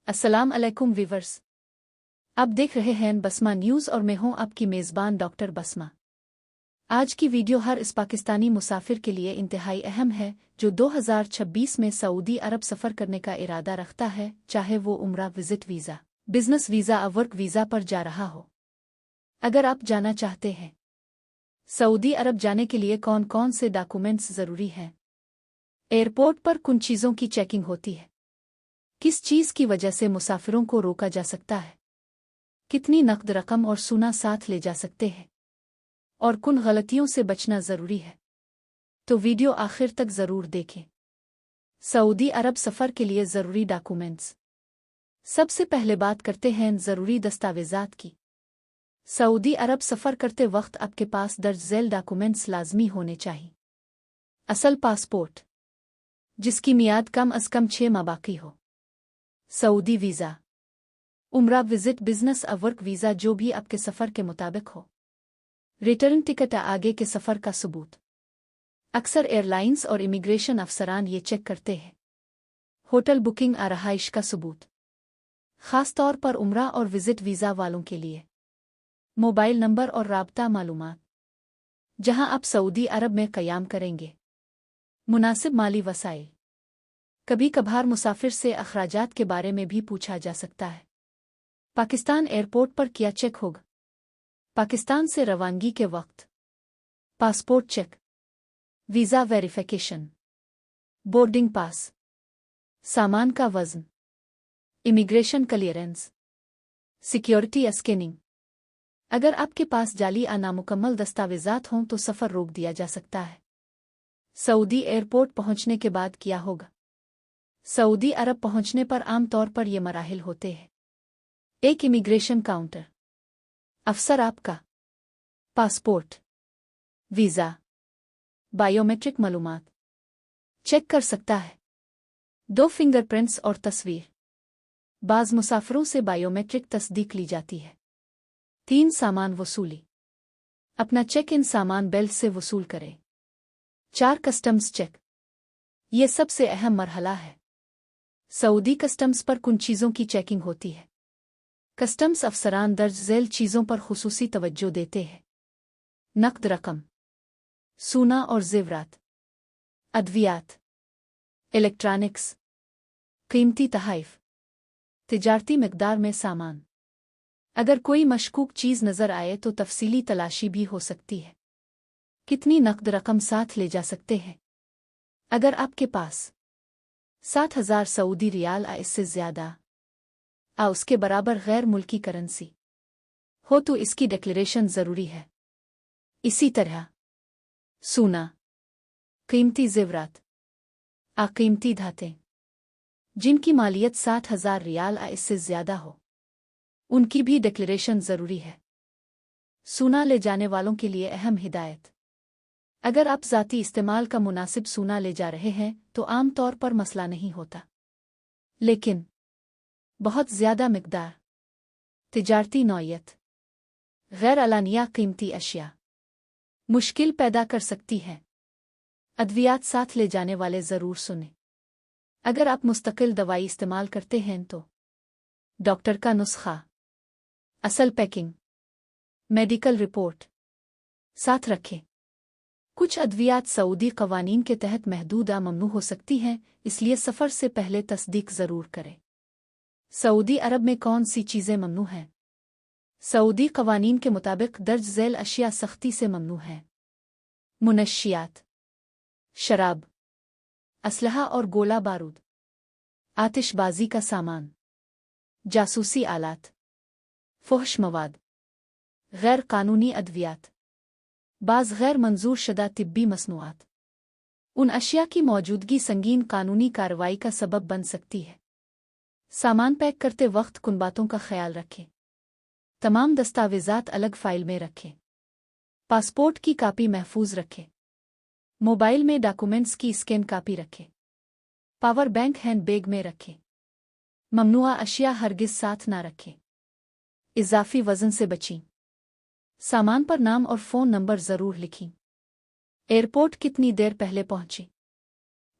अस्सलाम अलैकुम वीवर्स। आप देख रहे हैं बसमा न्यूज़ और मैं हूं आपकी मेज़बान डॉक्टर बसमा। आज की वीडियो हर इस पाकिस्तानी मुसाफिर के लिए इंतहाई अहम है जो 2026 में सऊदी अरब सफ़र करने का इरादा रखता है, चाहे वो उम्रा विजिट वीज़ा, बिजनेस वीज़ा या वर्क वीज़ा पर जा रहा हो। अगर आप जाना चाहते हैं सऊदी अरब जाने के लिए कौन कौन से डॉक्यूमेंट्स ज़रूरी हैं, एयरपोर्ट पर किन चीज़ों की चेकिंग होती है, किस चीज़ की वजह से मुसाफिरों को रोका जा सकता है, कितनी नकद रकम और सोना साथ ले जा सकते हैं और किन गलतियों से बचना ज़रूरी है, तो वीडियो आखिर तक ज़रूर देखें। सऊदी अरब सफ़र के लिए ज़रूरी डॉक्यूमेंट्स। सबसे पहले बात करते हैं ज़रूरी दस्तावेज़ात की। सऊदी अरब सफ़र करते वक्त आपके पास दर्ज झैल डॉक्यूमेंट्स लाजमी होने चाहिए। असल पासपोर्ट जिसकी मियाद कम अज़ कम 6 माह बाकी हो। सऊदी वीज़ा, उम्रा विजिट, बिजनेस या वर्क वीज़ा जो भी आपके सफ़र के मुताबिक हो। रिटर्न टिकट या आगे के सफ़र का सबूत। अक्सर एयरलाइंस और इमिग्रेशन अफसरान ये चेक करते हैं। होटल बुकिंग या रहाइश का सबूत, ख़ास तौर पर उम्रा और विजिट वीज़ा वालों के लिए। मोबाइल नंबर और राब्ता मालूमात जहां आप सऊदी अरब में क़याम करेंगे। मुनासिब माली वसाइल, कभी कभार मुसाफिर से अखराजात के बारे में भी पूछा जा सकता है। पाकिस्तान एयरपोर्ट पर क्या चेक होगा? पाकिस्तान से रवानगी के वक्त passport check, visa verification, boarding pass, सामान का वज़न, इमिग्रेशन क्लियरेंस, सिक्योरिटी स्कैनिंग। अगर आपके पास जाली या नामुकम्मल दस्तावेज़ात हों तो सफ़र रोक दिया जा सकता है। सऊदी एयरपोर्ट पहुंचने के बाद क्या होगा? सऊदी अरब पहुंचने पर आम तौर पर ये मराहिल होते हैं। एक, इमिग्रेशन काउंटर। अफसर आपका पासपोर्ट, वीज़ा, बायोमेट्रिक मालूमात चेक कर सकता है। 2, फिंगरप्रिंट्स और तस्वीर। बाज़ मुसाफिरों से बायोमेट्रिक तस्दीक ली जाती है। 3, सामान वसूली। अपना चेक इन सामान बेल्ट से वसूल करें। 4, कस्टम्स चेक। ये सबसे अहम मरहला है। सऊदी कस्टम्स पर किन चीज़ों की चेकिंग होती है? कस्टम्स अफसरान दर्ज झैल चीज़ों पर खुसूसी तवज्जो देते हैं। नकद रकम, सोना और ज़ेवरात, अद्वियात, इलेक्ट्रॉनिक्स, कीमती तहाइफ, तिजारती मिकदार में सामान। अगर कोई मशकूक चीज़ नज़र आए तो तफसीली तलाशी भी हो सकती है। कितनी नकद रकम साथ ले जा सकते हैं? अगर आपके पास 7,000 सऊदी रियाल या इससे ज़्यादा आ उसके बराबर गैर मुल्की करेंसी हो तो इसकी डिक्लेरेशन ज़रूरी है। इसी तरह सोना, कीमती ज़ेवरात, कीमती धातें जिनकी मालियत 60,000 रियाल या इससे ज़्यादा हो, उनकी भी डिक्लेरेशन ज़रूरी है। सोना ले जाने वालों के लिए अहम हिदायत। अगर आप ज़ाती इस्तेमाल का मुनासिब सोना ले जा रहे हैं तो आम तौर पर मसला नहीं होता, लेकिन बहुत ज़्यादा मिकदार, तिजारती नौयत, गैर अलानिया कीमती अशिया मुश्किल पैदा कर सकती है। अद्वियात साथ ले जाने वाले ज़रूर सुनें। अगर आप मुस्तकिल दवाई इस्तेमाल करते हैं तो डॉक्टर का नुस्खा, असल पैकिंग, मेडिकल रिपोर्ट साथ रखें। कुछ अद्वियात सऊदी कवानीन के तहत महदूद या ममनू हो सकती हैं, इसलिए सफ़र से पहले तस्दीक ज़रूर करें। सऊदी अरब में कौन सी चीज़ें ममनू हैं? सऊदी कवानीन के मुताबिक दर्ज झैल अशिया सख्ती से ममनू हैं। मुनशियात, शराब, असलहा और गोला बारूद, आतिशबाजी का सामान, जासूसी आलात, फहश मवाद, गैर कानूनी अद्वियात, बाज़ गैर मंजूर शुदा तिब्बी मसनूआत। उन अशिया की मौजूदगी संगीन कानूनी कार्रवाई का सबब बन सकती है। सामान पैक करते वक्त किन बातों का ख्याल रखें? तमाम दस्तावेज़ात अलग फ़ाइल में रखें। पासपोर्ट की कापी महफूज रखें। मोबाइल में डॉक्यूमेंट्स की स्कैन कापी रखें। पावर बैंक हैंड बैग में रखें। ममनुआ अशिया हरगिज़ साथ ना रखें। इजाफी वज़न से बचें। सामान पर नाम और फ़ोन नंबर ज़रूर लिखें। एयरपोर्ट कितनी देर पहले पहुंचे?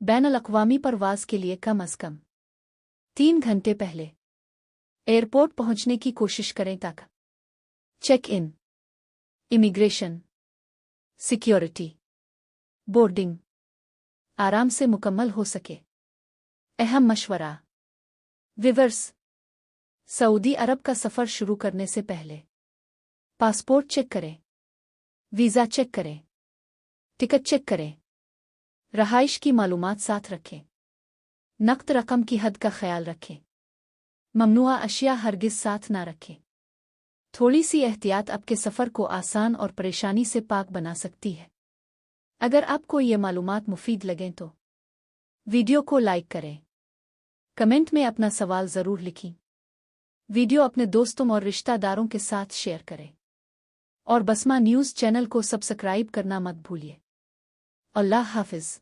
बैनुल अक़वामी परवाज़ के लिए कम अज़ कम 3 घंटे पहले। एयरपोर्ट पहुंचने की कोशिश करें तक check in, immigration, security, boarding आराम से मुकम्मल हो सके। अहम मशवरा। व्यूअर्स, सऊदी अरब का सफ़र शुरू करने से पहले पासपोर्ट चेक करें, वीज़ा चेक करें, टिकट चेक करें, रहाइश की मालूमात साथ रखें, नक़द रकम की हद का ख्याल रखें, ममनुआ अशिया हरगिज़ साथ ना रखें। थोड़ी सी एहतियात आपके सफ़र को आसान और परेशानी से पाक बना सकती है। अगर आपको ये मालूमात मुफीद लगें तो वीडियो को लाइक करें, कमेंट में अपना सवाल ज़रूर लिखें, वीडियो अपने दोस्तों और रिश्तेदारों के साथ शेयर करें और बसमा न्यूज़ चैनल को सब्सक्राइब करना मत भूलिए। अल्लाह हाफ़िज़।